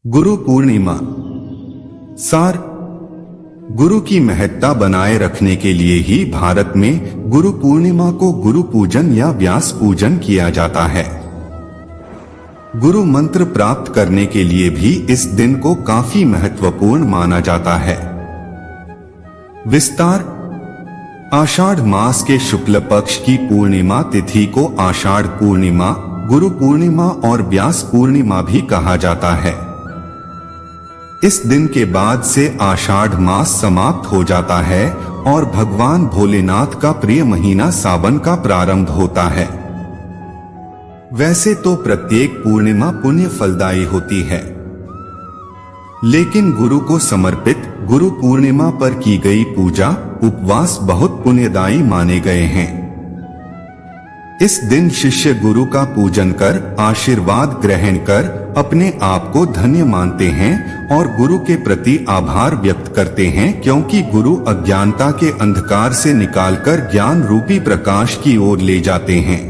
गुरु पूर्णिमा। सार। गुरु की महत्ता बनाए रखने के लिए ही भारत में गुरु पूर्णिमा को गुरु पूजन या व्यास पूजन किया जाता है। गुरु मंत्र प्राप्त करने के लिए भी इस दिन को काफी महत्वपूर्ण माना जाता है। विस्तार। आषाढ़ मास के शुक्ल पक्ष की पूर्णिमा तिथि को आषाढ़ पूर्णिमा, गुरु पूर्णिमा और व्यास पूर्णिमा भी कहा जाता है। इस दिन के बाद से आषाढ़ मास समाप्त हो जाता है और भगवान भोलेनाथ का प्रिय महीना सावन का प्रारंभ होता है। वैसे तो प्रत्येक पूर्णिमा पुण्य फलदायी होती है, लेकिन गुरु को समर्पित गुरु पूर्णिमा पर की गई पूजा उपवास बहुत पुण्यदायी माने गए हैं। इस दिन शिष्य गुरु का पूजन कर आशीर्वाद ग्रहण कर अपने आप को धन्य मानते हैं और गुरु के प्रति आभार व्यक्त करते हैं, क्योंकि गुरु अज्ञानता के अंधकार से निकालकर ज्ञान रूपी प्रकाश की ओर ले जाते हैं।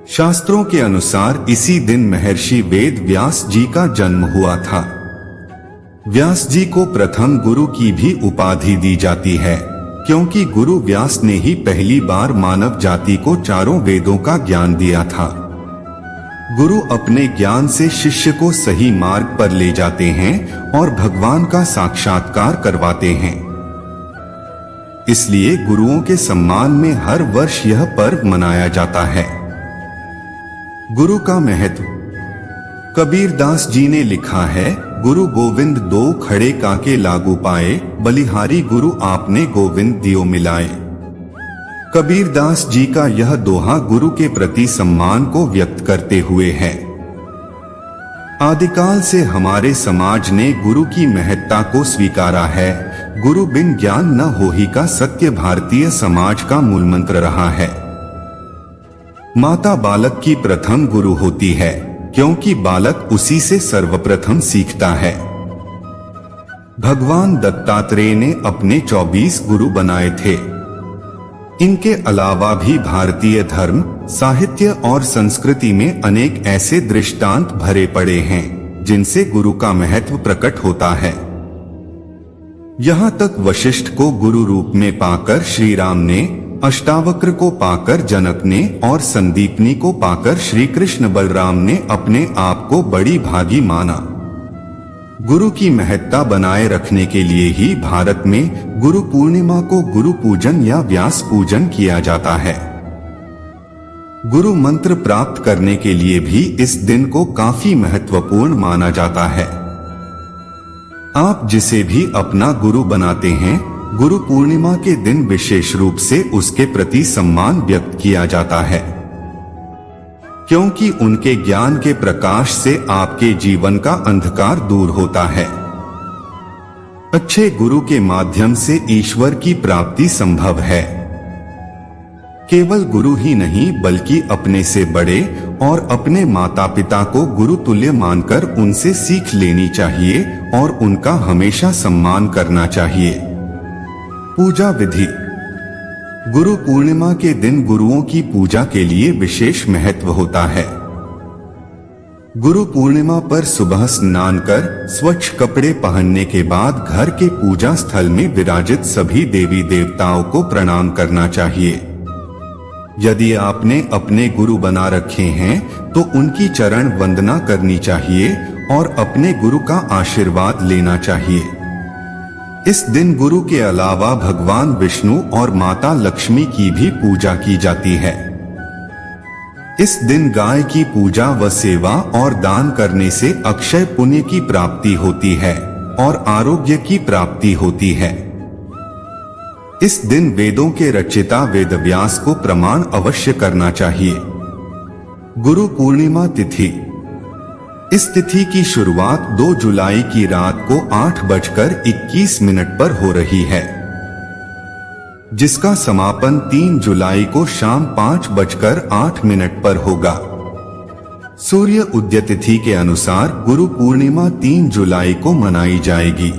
शास्त्रों के अनुसार इसी दिन महर्षि वेद व्यास जी का जन्म हुआ था। व्यास जी को प्रथम गुरु की भी उपाधि दी जाती है, क्योंकि गुरु व्यास ने ही पहली बार मानव जाति को चारों वेदों का ज्ञान दिया था। गुरु अपने ज्ञान से शिष्य को सही मार्ग पर ले जाते हैं और भगवान का साक्षात्कार करवाते हैं। इसलिए गुरुओं के सम्मान में हर वर्ष यह पर्व मनाया जाता है। गुरु का महत्व। कबीरदास जी ने लिखा है, गुरु गोविंद दो खड़े काके लागू पाए, बलिहारी गुरु आपने गोविंद दियो मिलाए। कबीरदास जी का यह दोहा गुरु के प्रति सम्मान को व्यक्त करते हुए है। आदिकाल से हमारे समाज ने गुरु की महत्ता को स्वीकारा है। गुरु बिन ज्ञान न होही का सत्य भारतीय समाज का मूलमंत्र रहा है। माता बालक की प्रथम गुरु होती है, क्योंकि बालक उसी से सर्वप्रथम सीखता है। भगवान दत्तात्रेय ने अपने 24 गुरु बनाए थे। इनके अलावा भी भारतीय धर्म, साहित्य और संस्कृति में अनेक ऐसे दृष्टांत भरे पड़े हैं जिनसे गुरु का महत्व प्रकट होता है। यहाँ तक वशिष्ठ को गुरु रूप में पाकर श्री राम ने, अष्टावक्र को पाकर जनक ने और संदीपनी को पाकर श्री कृष्ण बलराम ने अपने आप को बड़ी भागी माना। गुरु की महत्ता बनाए रखने के लिए ही भारत में गुरु पूर्णिमा को गुरु पूजन या व्यास पूजन किया जाता है। गुरु मंत्र प्राप्त करने के लिए भी इस दिन को काफी महत्वपूर्ण माना जाता है। आप जिसे भी अपना गुरु बनाते हैं, गुरु पूर्णिमा के दिन विशेष रूप से उसके प्रति सम्मान व्यक्त किया जाता है, क्योंकि उनके ज्ञान के प्रकाश से आपके जीवन का अंधकार दूर होता है। अच्छे गुरु के माध्यम से ईश्वर की प्राप्ति संभव है। केवल गुरु ही नहीं बल्कि अपने से बड़े और अपने माता पिता को गुरु तुल्य मानकर उनसे सीख लेनी चाहिए और उनका हमेशा सम्मान करना चाहिए। पूजा विधि। गुरु पूर्णिमा के दिन गुरुओं की पूजा के लिए विशेष महत्व होता है। गुरु पूर्णिमा पर सुबह स्नान कर स्वच्छ कपड़े पहनने के बाद घर के पूजा स्थल में विराजित सभी देवी देवताओं को प्रणाम करना चाहिए। यदि आपने अपने गुरु बना रखे हैं तो उनकी चरण वंदना करनी चाहिए और अपने गुरु का आशीर्वाद लेना चाहिए। इस दिन गुरु के अलावा भगवान विष्णु और माता लक्ष्मी की भी पूजा की जाती है। इस दिन गाय की पूजा व सेवा और दान करने से अक्षय पुण्य की प्राप्ति होती है और आरोग्य की प्राप्ति होती है। इस दिन वेदों के रचयिता वेदव्यास को प्रणाम अवश्य करना चाहिए। गुरु पूर्णिमा तिथि। इस तिथि की शुरुआत 2 जुलाई की रात को 8:21 पर हो रही है, जिसका समापन 3 जुलाई को शाम 5:08 पर होगा। सूर्य उदय तिथि के अनुसार गुरु पूर्णिमा 3 जुलाई को मनाई जाएगी।